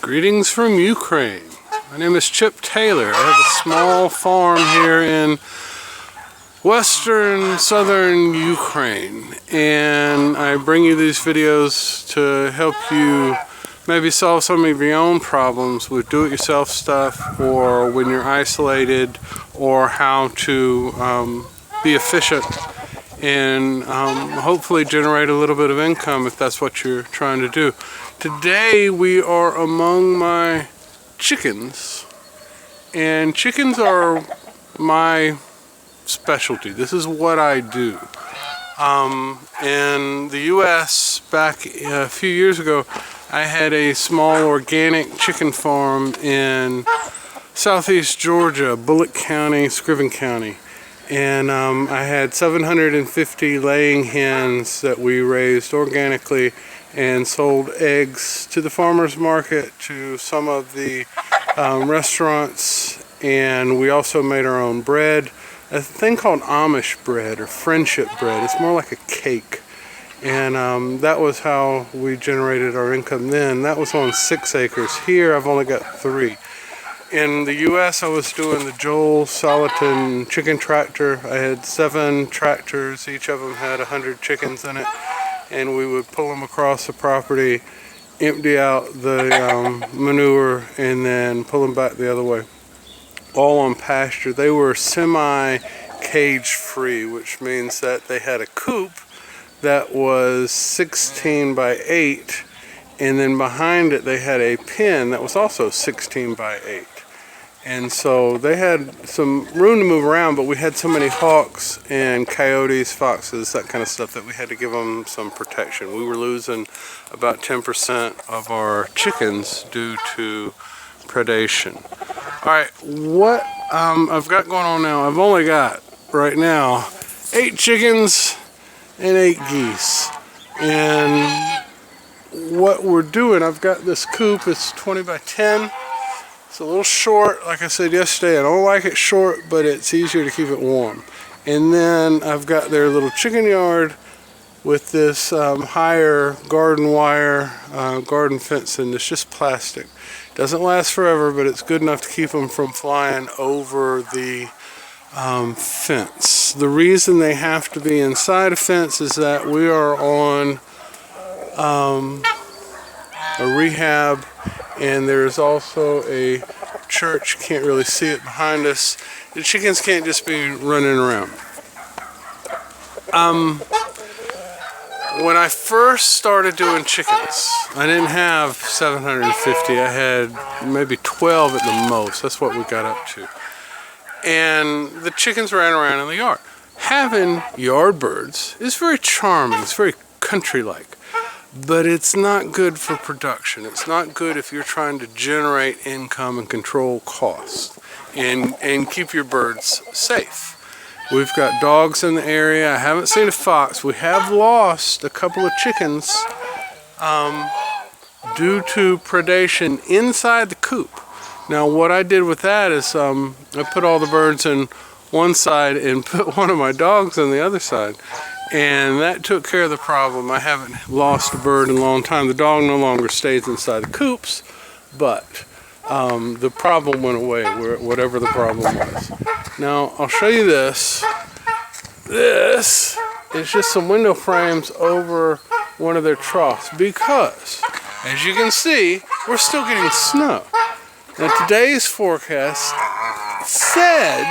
Greetings from Ukraine. My name is Chip Taylor. I have a small farm here in southern Ukraine, and I bring you these videos to help you maybe solve some of your own problems with do-it-yourself stuff, or when you're isolated, or how to be efficient and hopefully generate a little bit of income if that's what you're trying to do. Today we are among my chickens, and chickens are my specialty. This is what I do. In the US, back a few years ago, I had a small organic chicken farm in southeast Georgia, Bullitt County, Scriven County. And I had 750 laying hens that we raised organically and sold eggs to the farmers market, to some of the restaurants, and we also made our own bread, a thing called Amish bread or friendship bread. It's more like a cake, and that was how we generated our income then. That was on 6 acres. Here I've only got 3. In the US, I was doing the Joel Salatin chicken tractor. I had 7 tractors. Each of them had 100 chickens in it, and we would pull them across the property, empty out the manure, and then pull them back the other way, all on pasture. They were semi-cage free, which means that they had a coop that was 16 by 8, and then behind it they had a pen that was also 16 by 8. And so they had some room to move around, but we had so many hawks and coyotes, foxes, that kind of stuff, that we had to give them some protection. We were losing about 10% of our chickens due to predation. All right, what I've got going on now, I've only got right now 8 chickens and 8 geese. And what we're doing, I've got this coop, it's 20 by 10. It's a little short, like I said yesterday. I don't like it short, but it's easier to keep it warm. And then I've got their little chicken yard with this higher garden wire, garden fencing. It's just plastic. Doesn't last forever, but it's good enough to keep them from flying over the fence. The reason they have to be inside a fence is that we are on a rehab, and there's also a church. You can't really see it behind us. The chickens can't just be running around. When I first started doing chickens, I didn't have 750. I had maybe 12 at the most. That's what we got up to. And the chickens ran around in the yard. Having yard birds is very charming. It's very country-like. But it's not good for production. It's not good if you're trying to generate income and control costs and keep your birds safe. We've got dogs in the area. I haven't seen a fox. We have lost a couple of chickens due to predation inside the coop. Now what I did with that is I put all the birds in one side and put one of my dogs on the other side. And that took care of the problem. I haven't lost a bird in a long time. The dog no longer stays inside the coops, but the problem went away, whatever the problem was. Now, I'll show you this. This is just some window frames over one of their troughs, because, as you can see, we're still getting snow. Now, today's forecast said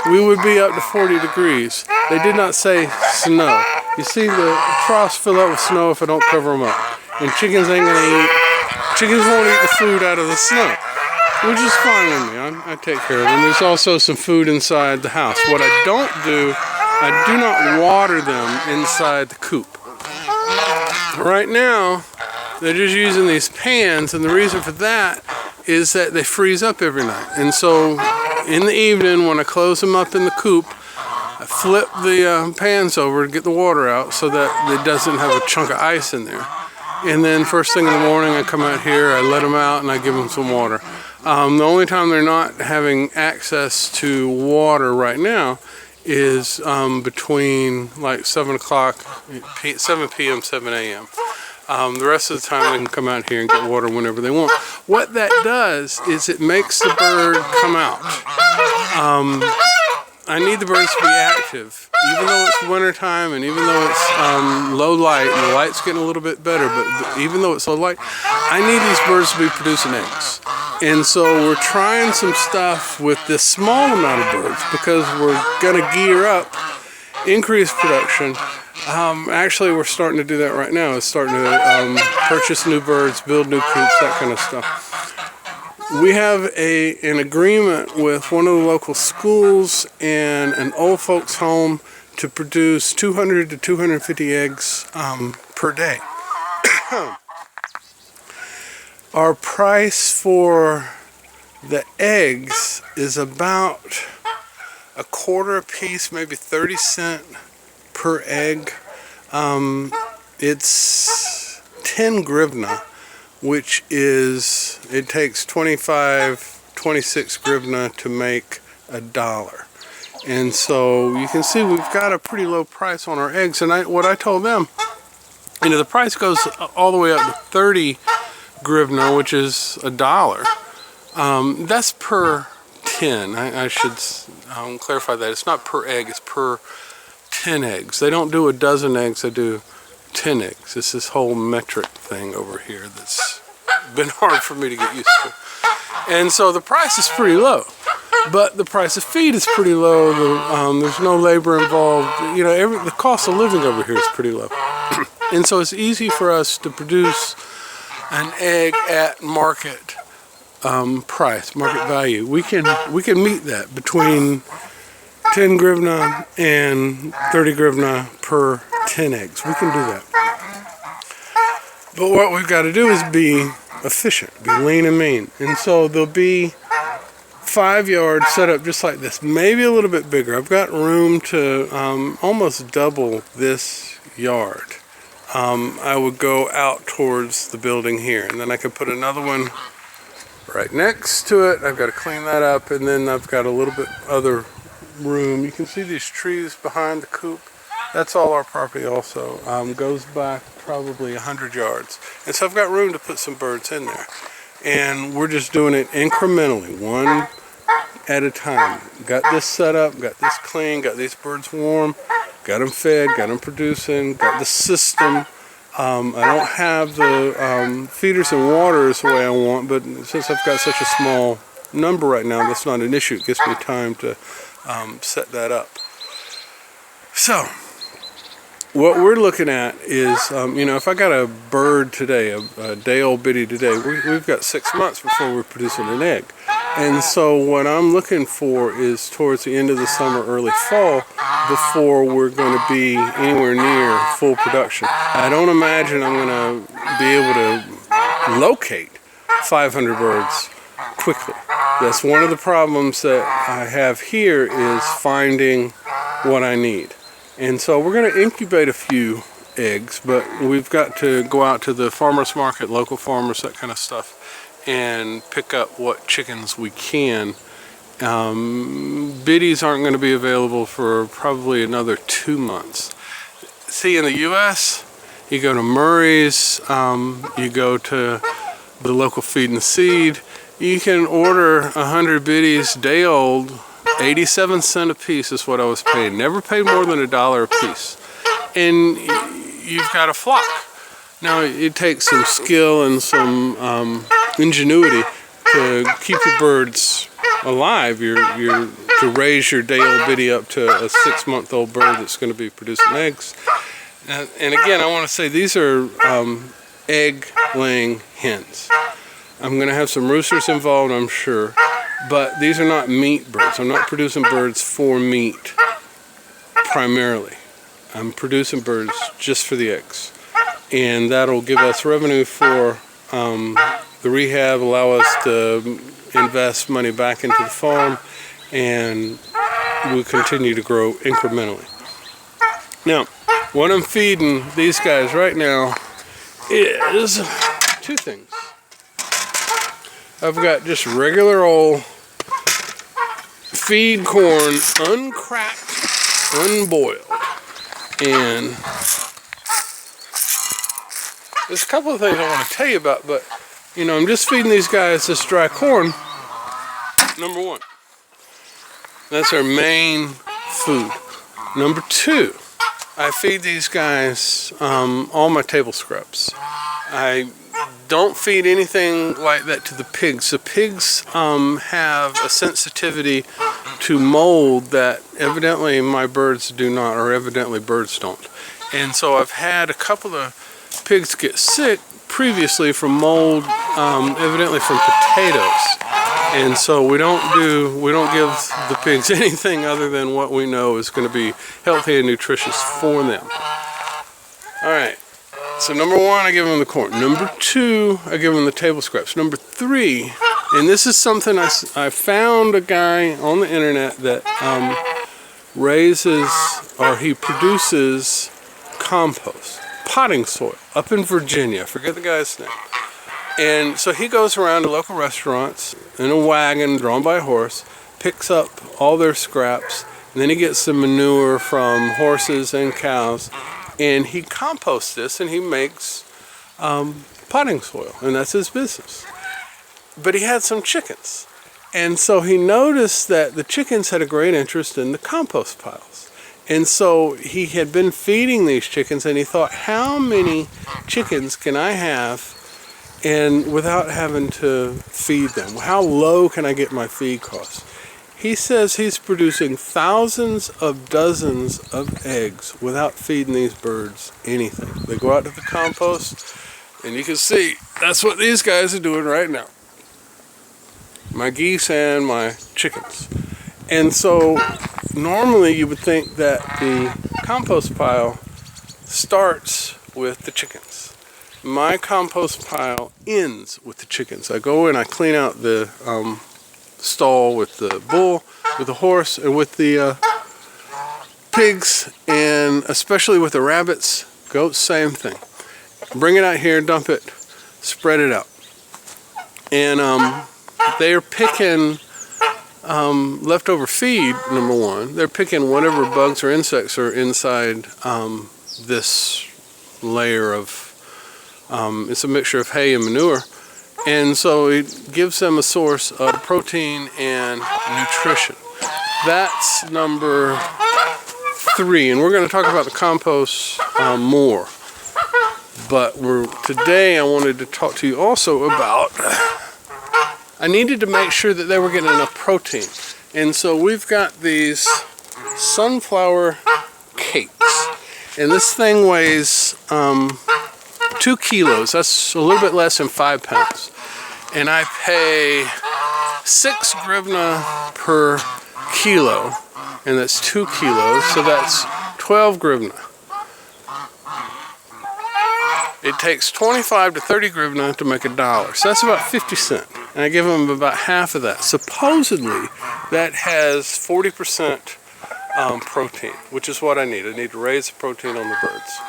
we would be up to 40 degrees. They did not say snow. You see the troughs fill up with snow if I don't cover them up. And chickens ain't gonna eat. Chickens won't eat the food out of the snow, which is fine with me. I take care of them. There's also some food inside the house. What I don't do, I do not water them inside the coop. Right now, they're just using these pans, and the reason for that is that they freeze up every night. And so in the evening, when I close them up in the coop, I flip the pans over to get the water out so that it doesn't have a chunk of ice in there. And then first thing in the morning, I come out here, I let them out, and I give them some water. The only time they're not having access to water right now is between like 7 p.m., 7 a.m. The rest of the time they can come out here and get water whenever they want. What that does is it makes the bird come out. I need the birds to be active, even though it's wintertime and even though it's low light, and the light's getting a little bit better, but even though it's low light, I need these birds to be producing eggs. And so we're trying some stuff with this small amount of birds because we're going to gear up, increase production. Actually, we're starting to do that right now. It's starting to purchase new birds, build new coops, that kind of stuff. We have an agreement with one of the local schools and an old folks home to produce 200 to 250 eggs per day. Our price for the eggs is about a quarter a piece, maybe 30 cents per egg. It's 10 grivna, which is, it takes 26 grivna to make $1. And so you can see we've got a pretty low price on our eggs. And what I told them, the price goes all the way up to 30 grivna, which is $1. That's per 10. I should clarify that. It's not per egg, it's per 10 eggs. They don't do a dozen eggs, they do 10 eggs. It's this whole metric thing over here that's been hard for me to get used to. And so the price is pretty low, but the price of feed is pretty low. There's no labor involved. The cost of living over here is pretty low. And so it's easy for us to produce an egg at market price, market value. We can meet that between 10 grivna and 30 grivna per 10 eggs. We can do that. But what we've got to do is be efficient, be lean and mean. And so there'll be 5 yards set up just like this, maybe a little bit bigger. I've got room to almost double this yard. I would go out towards the building here, and then I could put another one right next to it. I've got to clean that up, and then I've got a little bit other room. You can see these trees behind the coop. That's all our property also. Goes back probably 100 yards. And so I've got room to put some birds in there. And we're just doing it incrementally, one at a time. Got this set up, got this clean, got these birds warm, got them fed, got them producing, got the system. I don't have the feeders and waters the way I want, but since I've got such a small number right now, that's not an issue. It gives me time to set that up. So what we're looking at is, if I got a bird today, a day-old bitty today, we've got 6 months before we're producing an egg. And so what I'm looking for is towards the end of the summer, early fall, before we're going to be anywhere near full production. I don't imagine I'm going to be able to locate 500 birds quickly. That's one of the problems that I have here, is finding what I need. And so we're going to incubate a few eggs, but we've got to go out to the farmer's market, local farmers, that kind of stuff, and pick up what chickens we can. Biddies aren't going to be available for probably another 2 months. See, in the U.S., you go to Murray's, you go to the local Feed and Seed, you can order 100 biddies day old. 87 cents a piece is what I was paid. Never paid more than $1 a piece. And you've got a flock. Now, it takes some skill and some ingenuity to keep your birds alive. You're to raise your day-old biddy up to a 6-month-old bird that's going to be producing eggs. And again, I want to say these are egg-laying hens. I'm going to have some roosters involved, I'm sure. But these are not meat birds. I'm not producing birds for meat primarily. I'm producing birds just for the eggs. And that'll give us revenue for the rehab, allow us to invest money back into the farm, and we'll continue to grow incrementally. Now, what I'm feeding these guys right now is 2 things. I've got just regular old feed corn, uncracked, unboiled. And there's a couple of things I want to tell you about, but you know, I'm just feeding these guys this dry corn. Number one, that's our main food. Number two, I feed these guys all my table scraps. I don't feed anything like that to the pigs. The pigs have a sensitivity to mold that evidently my birds do not, or evidently birds don't. And so I've had a couple of pigs get sick previously from mold, evidently from potatoes. And so we don't give the pigs anything other than what we know is going to be healthy and nutritious for them. All right. So number one, I give them the corn. Number two, I give them the table scraps. Number three, and this is something I found a guy on the internet that he produces compost, potting soil, up in Virginia. I forget the guy's name. And so he goes around to local restaurants in a wagon drawn by a horse, picks up all their scraps, and then he gets some manure from horses and cows, and he composts this and he makes potting soil, and that's his business. But he had some chickens, and so he noticed that the chickens had a great interest in the compost piles. And so he had been feeding these chickens, and he thought, how many chickens can I have and without having to feed them? How low can I get my feed costs? He says he's producing thousands of dozens of eggs without feeding these birds anything. They go out to the compost, and you can see that's what these guys are doing right now. My geese and my chickens. And so normally you would think that the compost pile starts with the chickens. My compost pile ends with the chickens. I go in, I clean out the stall with the bull, with the horse, and with the pigs, and especially with the rabbits, goats, same thing. Bring it out here, dump it, spread it out. And they're picking leftover feed, number one. They're picking whatever bugs or insects are inside this layer of, it's a mixture of hay and manure. And so it gives them a source of protein and nutrition. That's number three. And we're going to talk about the compost more. But today I wanted to talk to you also about, I needed to make sure that they were getting enough protein. And so we've got these sunflower cakes. And this thing weighs 2 kilos. That's a little bit less than 5 pounds. And I pay 6 hryvnia per kilo. And that's 2 kilos. So that's 12 hryvnia. It takes 25 to 30 hryvnia to make $1. So that's about 50 cents. And I give them about half of that. Supposedly, that has 40% protein, which is what I need. I need to raise the protein on the birds.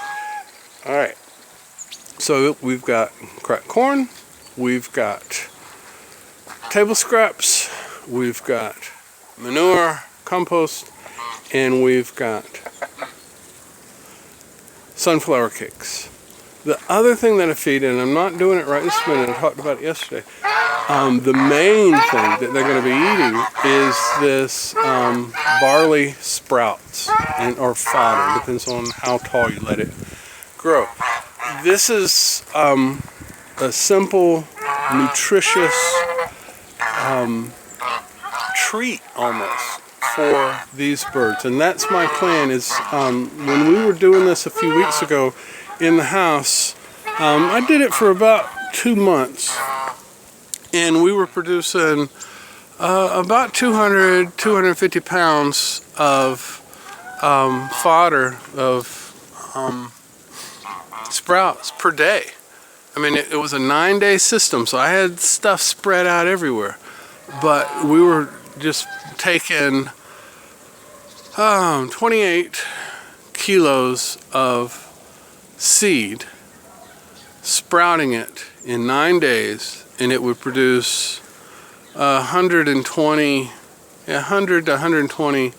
All right. So we've got cracked corn, we've got table scraps, we've got manure, compost, and we've got sunflower cakes. The other thing that I feed, and I'm not doing it right this minute, I talked about it yesterday, the main thing that they're going to be eating is this barley sprouts, or fodder, depends on how tall you let it grow. This is a simple, nutritious treat almost for these birds. And that's my plan is when we were doing this a few weeks ago in the house, I did it for about 2 months. And we were producing about 250 pounds of fodder, of sprouts per day. I mean, it was a 9-day system, so I had stuff spread out everywhere. But we were just taking 28 kilos of seed, sprouting it in 9 days, and it would produce 100 to 120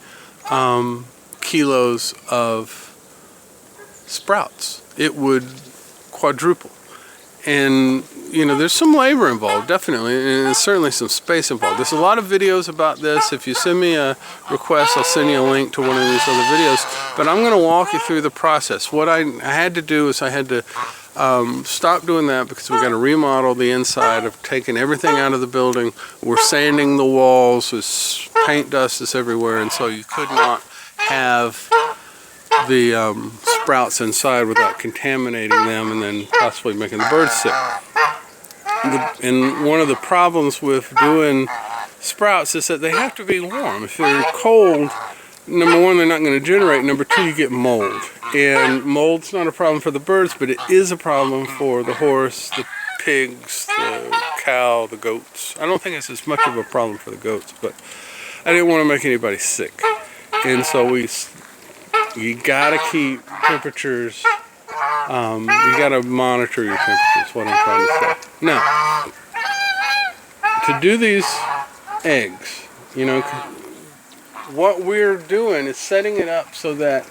kilos of sprouts. It would quadruple. And you know, there's some labor involved, definitely, and there's certainly some space involved. There's a lot of videos about this. If you send me a request, I'll send you a link to one of these other videos. But I'm going to walk you through the process. What I had to do is I had to stop doing that because we're going to remodel the inside. I've taken everything out of the building. We're sanding the walls. There's paint dust is everywhere, and so you could not have the sprouts inside without contaminating them and then possibly making the birds sick. And one of the problems with doing sprouts is that they have to be warm. If they're cold, number one, they're not going to generate. Number two, you get mold. And mold's not a problem for the birds, but it is a problem for the horse, the pigs, the cow, the goats. I don't think it's as much of a problem for the goats, but I didn't want to make anybody sick. And so you gotta keep temperatures, you gotta monitor your temperatures, what I'm trying to say. Now, to do these eggs, you know, what we're doing is setting it up so that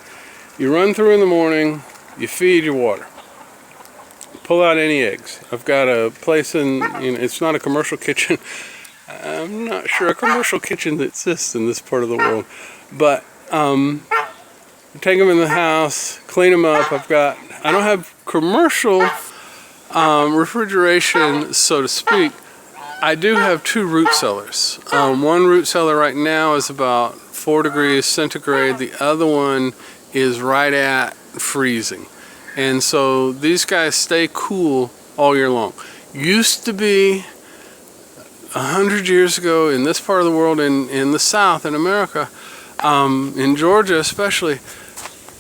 you run through in the morning, you feed your water, pull out any eggs. I've got a place in, you know, it's not a commercial kitchen. I'm not sure a commercial kitchen exists in this part of the world, but take them in the house, clean them up. I don't have commercial refrigeration, so to speak. I do have 2 root cellars. One root cellar right now is about 4 degrees centigrade. The other one is right at freezing. And so these guys stay cool all year long. Used to be 100 years ago in this part of the world, in the South, in America, in Georgia especially,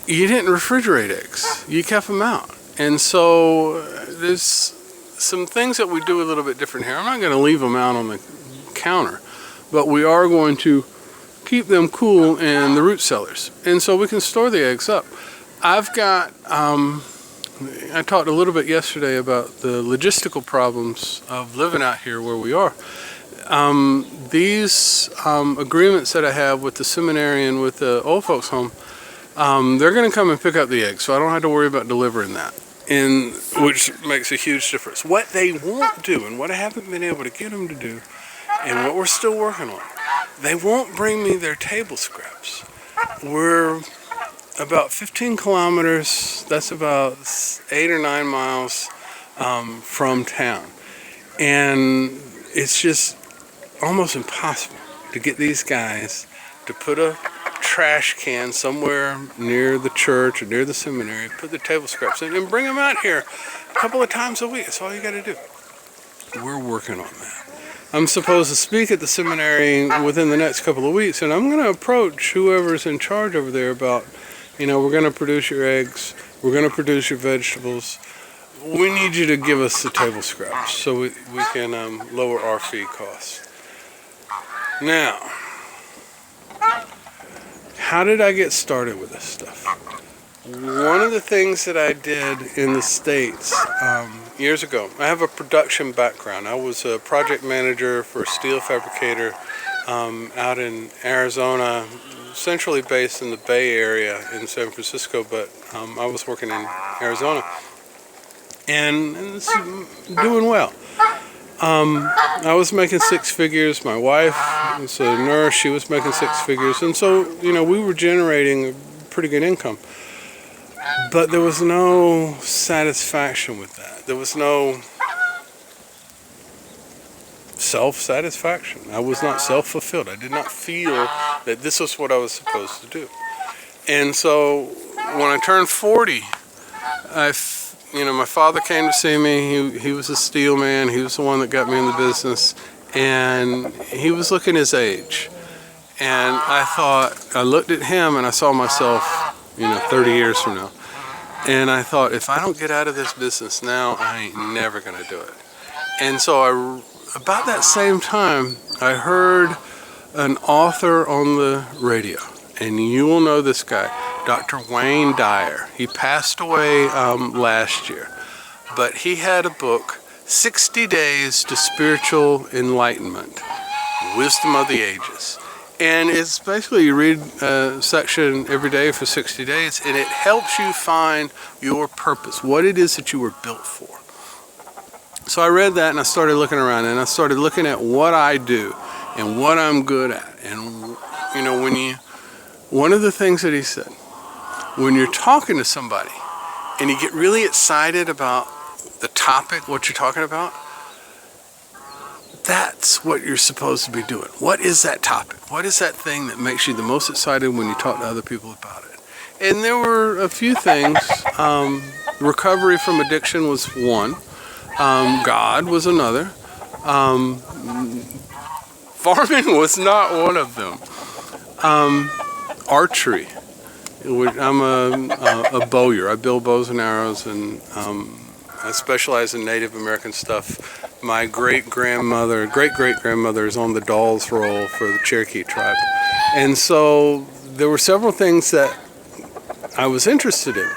you didn't refrigerate eggs. You kept them out. And so there's some things that we do a little bit different here. I'm not going to leave them out on the counter, but we are going to keep them cool in the root cellars. And so we can store the eggs up. I've got, I talked a little bit yesterday about the logistical problems of living out here where we are. These agreements that I have with the seminary and with the old folks home, they're going to come and pick up the eggs, so I don't have to worry about delivering that, which makes a huge difference. What they won't do, and what I haven't been able to get them to do, and what we're still working on, they won't bring me their table scraps. We're about 15 kilometers, that's about 8 or 9 miles from town, and it's just almost impossible to get these guys to put a trash can somewhere near the church or near the seminary, put the table scraps in, and bring them out here a couple of times a week. That's all you got to do. We're working on that. I'm supposed to speak at the seminary within the next couple of weeks, and I'm going to approach whoever's in charge over there about, you know, we're going to produce your eggs, we're going to produce your vegetables. We need you to give us the table scraps so we can lower our feed costs. Now, how did I get started with this stuff? One of the things that I did in the States years ago, I have a production background. I was a project manager for a steel fabricator out in Arizona, centrally based in the Bay Area in San Francisco, but I was working in Arizona, and it's doing well. I was making 6 figures. My wife was a nurse. She was making 6 figures. And so, you know, we were generating a pretty good income. But there was no satisfaction with that. There was no self-satisfaction. I was not self-fulfilled. I did not feel that this was what I was supposed to do. And so when I turned 40, my father came to see me. He was a steel man. He was the one that got me in the business. And he was looking his age. And I looked at him and I saw myself, 30 years from now. And I thought, if I don't get out of this business now, I ain't never going to do it. And so about that same time, I heard an author on the radio. And you will know this guy, Dr. Wayne Dyer. He passed away last year. But he had a book, 60 Days to Spiritual Enlightenment, Wisdom of the Ages. And it's basically you read a section every day for 60 days, and it helps you find your purpose, what it is that you were built for. So I read that and I started looking around and I started looking at what I do and what I'm good at. And you know, one of the things that he said, when you're talking to somebody and you get really excited about the topic, what you're talking about, that's what you're supposed to be doing. What is that topic? What is that thing that makes you the most excited when you talk to other people about it? And there were a few things. Recovery from addiction was one. God was another. Farming was not one of them. Archery. I'm a bowyer. I build bows and arrows, and I specialize in Native American stuff. My great-great-grandmother is on the Dawes roll for the Cherokee tribe. And so there were several things that I was interested in,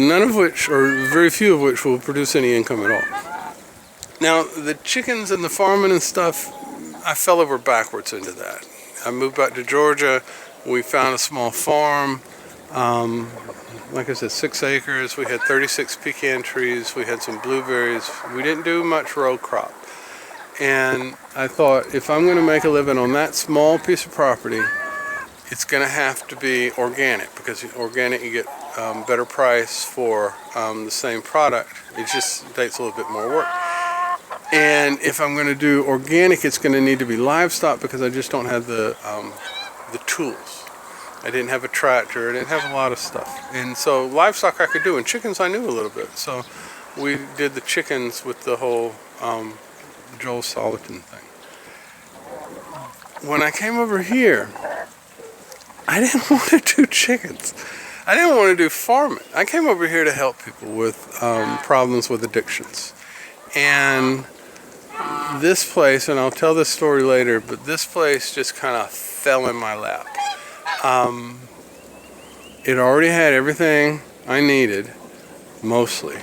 none of which, or very few of which, will produce any income at all. Now, the chickens and the farming and stuff, I fell over backwards into that. I moved back to Georgia. We found a small farm. Like I said, 6 acres. We had 36 pecan trees. We had some blueberries. We didn't do much row crop. And I thought, if I'm going to make a living on that small piece of property, it's going to have to be organic, because organic you get better price for the same product. It just takes a little bit more work. And if I'm going to do organic, it's going to need to be livestock, because I just don't have the tools. I didn't have a tractor. I didn't have a lot of stuff. And so livestock I could do, and chickens I knew a little bit. So we did the chickens with the whole Joel Salatin thing. When I came over here, I didn't want to do chickens. I didn't want to do farming. I came over here to help people with problems with addictions. And this place, and I'll tell this story later, but this place just kind of fell in my lap. It already had everything I needed, mostly.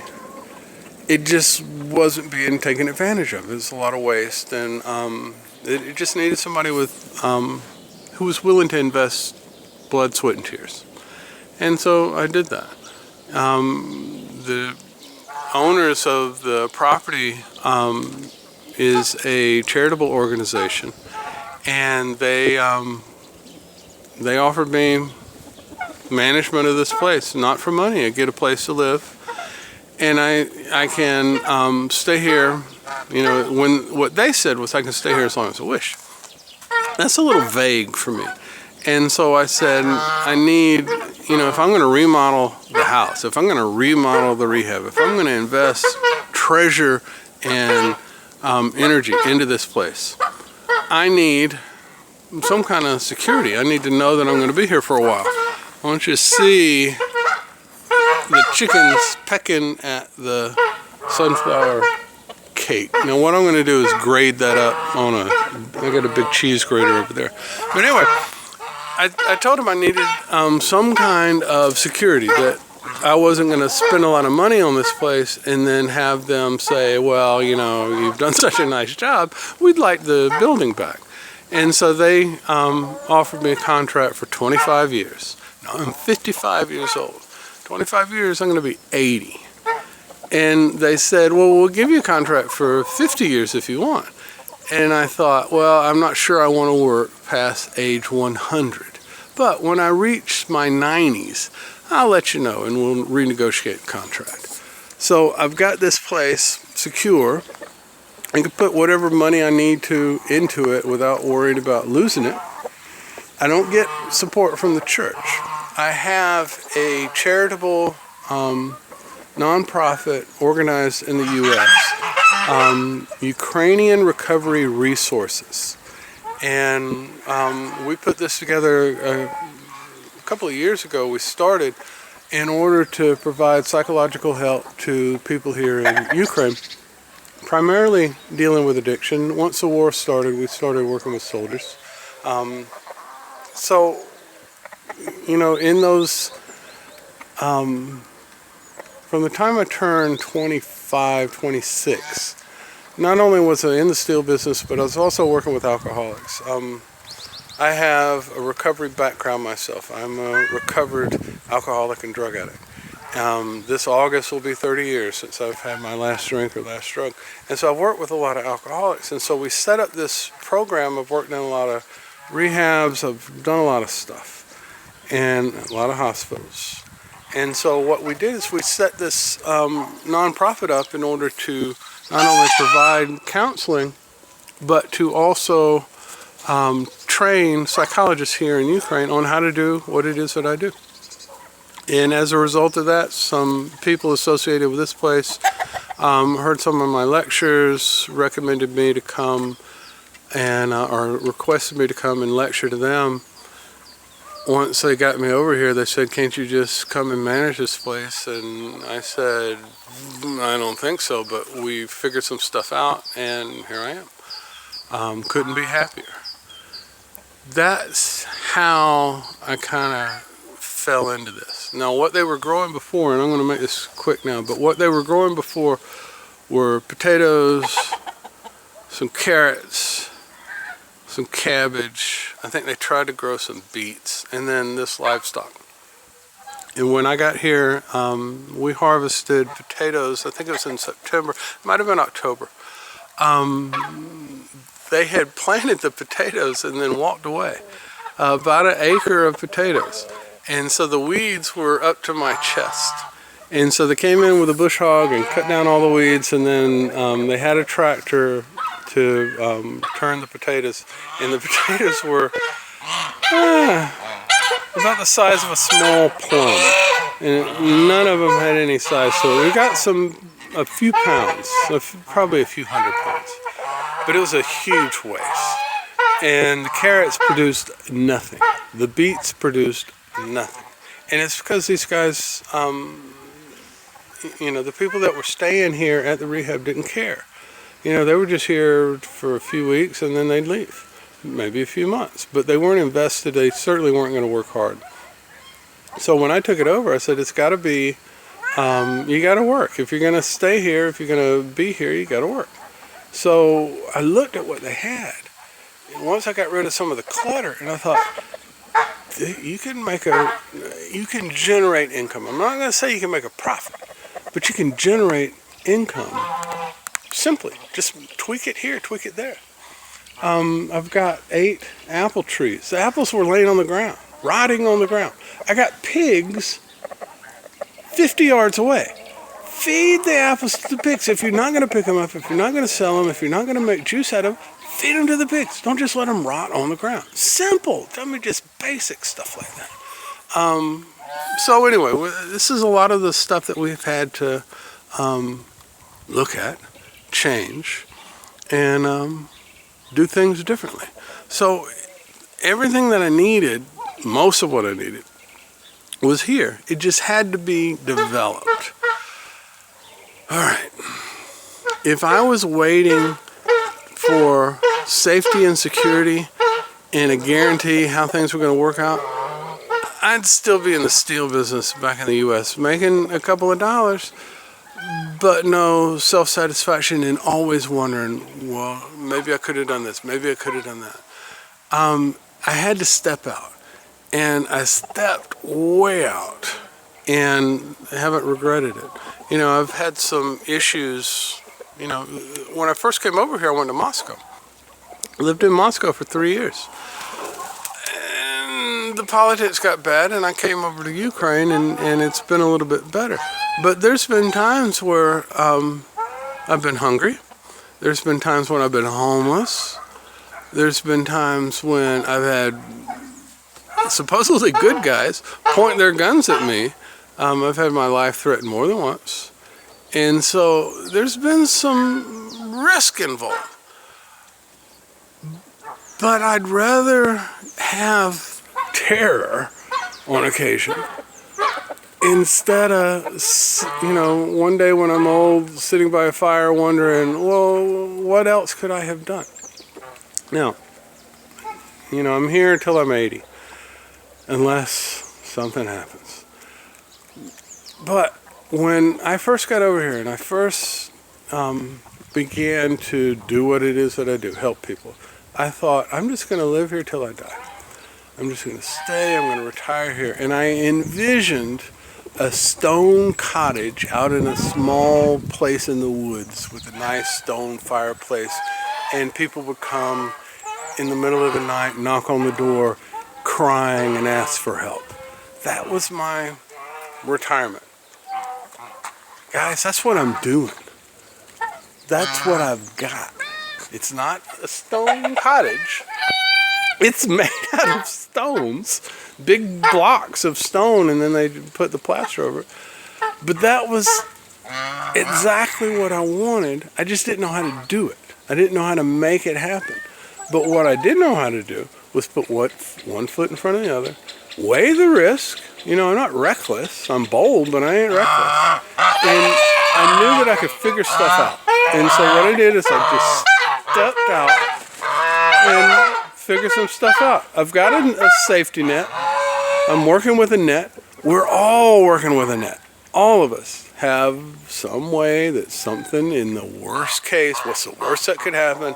It just wasn't being taken advantage of. There's a lot of waste, and it just needed somebody with who was willing to invest blood, sweat, and tears. And so I did that. The owners of the property is a charitable organization, and they offered me management of this place, not for money. I get a place to live, and I can stay here. You know, what they said was I can stay here as long as I wish. That's a little vague for me. And so I said, I need, you know, if I'm going to remodel the house, if I'm going to remodel the rehab, if I'm going to invest treasure and energy into this place, I need some kind of security. I need to know that I'm going to be here for a while. I want you to see the chickens pecking at the sunflower cake. Now what I'm going to do is grade that up on I got a big cheese grater over there. But anyway, I told him I needed some kind of security, that I wasn't going to spend a lot of money on this place and then have them say, well, you know, you've done such a nice job, we'd like the building back. And so they offered me a contract for 25 years. Now I'm 55 years old. 25 years, I'm going to be 80. And they said, well, we'll give you a contract for 50 years if you want. And I thought, well, I'm not sure I want to work past age 100. But when I reach my 90s, I'll let you know and we'll renegotiate the contract. So I've got this place secure. I can put whatever money I need to into it without worrying about losing it. I don't get support from the church. I have a charitable nonprofit organized in the U.S., Ukrainian Recovery Resources. And we put this together a couple of years ago. We started in order to provide psychological help to people here in Ukraine, primarily dealing with addiction. Once the war started, we started working with soldiers. So, you know, in those, from the time I turned 25, 26, not only was I in the steel business, but I was also working with alcoholics. I have a recovery background myself. I'm a recovered alcoholic and drug addict. This August will be 30 years since I've had my last drink or last drug. And so I've worked with a lot of alcoholics. And so we set up this program. I've worked in a lot of rehabs. I've done a lot of stuff and a lot of hospitals. And so what we did is we set this nonprofit up in order to not only provide counseling, but to also train psychologists here in Ukraine on how to do what it is that I do. And as a result of that, some people associated with this place heard some of my lectures, recommended me to come and or requested me to come and lecture to them. Once they got me over here, they said, "Can't you just come and manage this place?" And I said, "I don't think so, but we figured some stuff out, and here I am." Couldn't be happier. That's how I kind of fell into this. Now, what they were growing before, and I'm going to make this quick now, but what they were growing before were potatoes, some carrots, some cabbage. I think they tried to grow some beets, and then this livestock. And when I got here, we harvested potatoes. I think it was in September. It might have been October. They had planted the potatoes and then walked away. About an acre of potatoes. And so the weeds were up to my chest. And so they came in with a bush hog and cut down all the weeds, and then they had a tractor to turn the potatoes. And the potatoes were about the size of a small plum. And none of them had any size. So we got a few pounds, probably a few hundred pounds. But it was a huge waste. And the carrots produced nothing. The beets produced nothing. And it's because these guys, the people that were staying here at the rehab didn't care. They were just here for a few weeks and then they'd leave. Maybe a few months. But they weren't invested. They certainly weren't going to work hard. So when I took it over, I said, it's got to be, you got to work. If you're going to stay here, if you're going to be here, you got to work. So I looked at what they had. And once I got rid of some of the clutter, and I thought, you can generate income. I'm not going to say you can make a profit, but you can generate income simply. Just tweak it here, tweak it there. I've got 8 apple trees. The apples were laying on the ground, rotting on the ground. I got pigs 50 yards away. Feed the apples to the pigs. If you're not going to pick them up, if you're not going to sell them, if you're not going to make juice out of them, feed them to the pigs. Don't just let them rot on the ground. Simple. Just basic stuff like that. So anyway, this is a lot of the stuff that we've had to look at, change, and do things differently. So everything that I needed, most of what I needed, was here. It just had to be developed. All right. If I was waiting for safety and security and a guarantee how things were going to work out, I'd still be in the steel business back in the U.S., making a couple of dollars, but no self-satisfaction and always wondering, well, maybe I could have done this, maybe I could have done that. I had to step out, and I stepped way out, and I haven't regretted it. I've had some issues. When I first came over here, I went to Moscow. I lived in Moscow for 3 years. And the politics got bad, and I came over to Ukraine, and it's been a little bit better. But there's been times where I've been hungry. There's been times when I've been homeless. There's been times when I've had supposedly good guys point their guns at me. I've had my life threatened more than once. And so there's been some risk involved. But I'd rather have terror on occasion instead of, one day when I'm old, sitting by a fire wondering, well, what else could I have done? Now, I'm here until I'm 80, unless something happens. But when I first got over here and I first began to do what it is that I do, help people, I thought, I'm just going to live here till I die. I'm just going to stay, I'm going to retire here. And I envisioned a stone cottage out in a small place in the woods with a nice stone fireplace, and people would come in the middle of the night, knock on the door, crying and ask for help. That was my retirement. Guys, that's what I'm doing. That's what I've got. It's not a stone cottage. It's made out of stones, big blocks of stone, and then they put the plaster over it. But that was exactly what I wanted. I just didn't know how to do it. I didn't know how to make it happen. But what I did know how to do was put one foot in front of the other, weigh the risk. You know, I'm not reckless. I'm bold, but I ain't reckless. And I knew that I could figure stuff out. And so what I did is I just stepped out and figured some stuff out. I've got a safety net. I'm working with a net. We're all working with a net. All of us have some way that something in the worst case, what's the worst that could happen?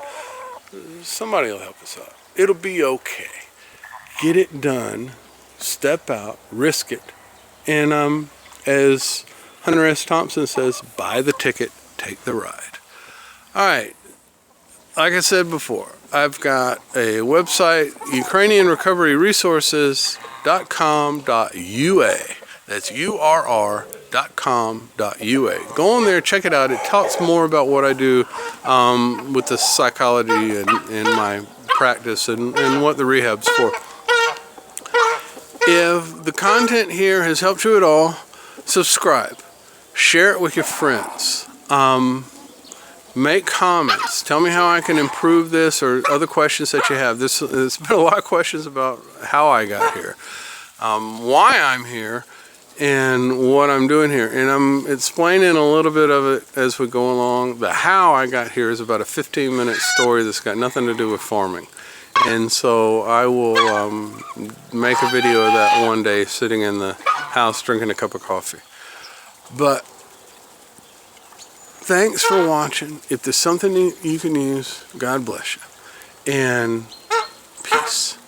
Somebody will help us out. It'll be okay. Get it done. Step out. Risk it. And as Hunter S. Thompson says, buy the ticket, take the ride. All right. Like I said before, I've got a website, UkrainianRecoveryResources.com.ua. That's URR.com.ua. Go on there, check it out. It talks more about what I do with the psychology and my practice and what the rehab's for. If the content here has helped you at all, subscribe. Share it with your friends. Make comments. Tell me how I can improve this or other questions that you have. There's been a lot of questions about how I got here, why I'm here, and what I'm doing here. And I'm explaining a little bit of it as we go along. The how I got here is about a 15-minute story that's got nothing to do with farming. And so I will make a video of that one day sitting in the house drinking a cup of coffee. But thanks for watching. If there's something you can use, God bless you. And peace.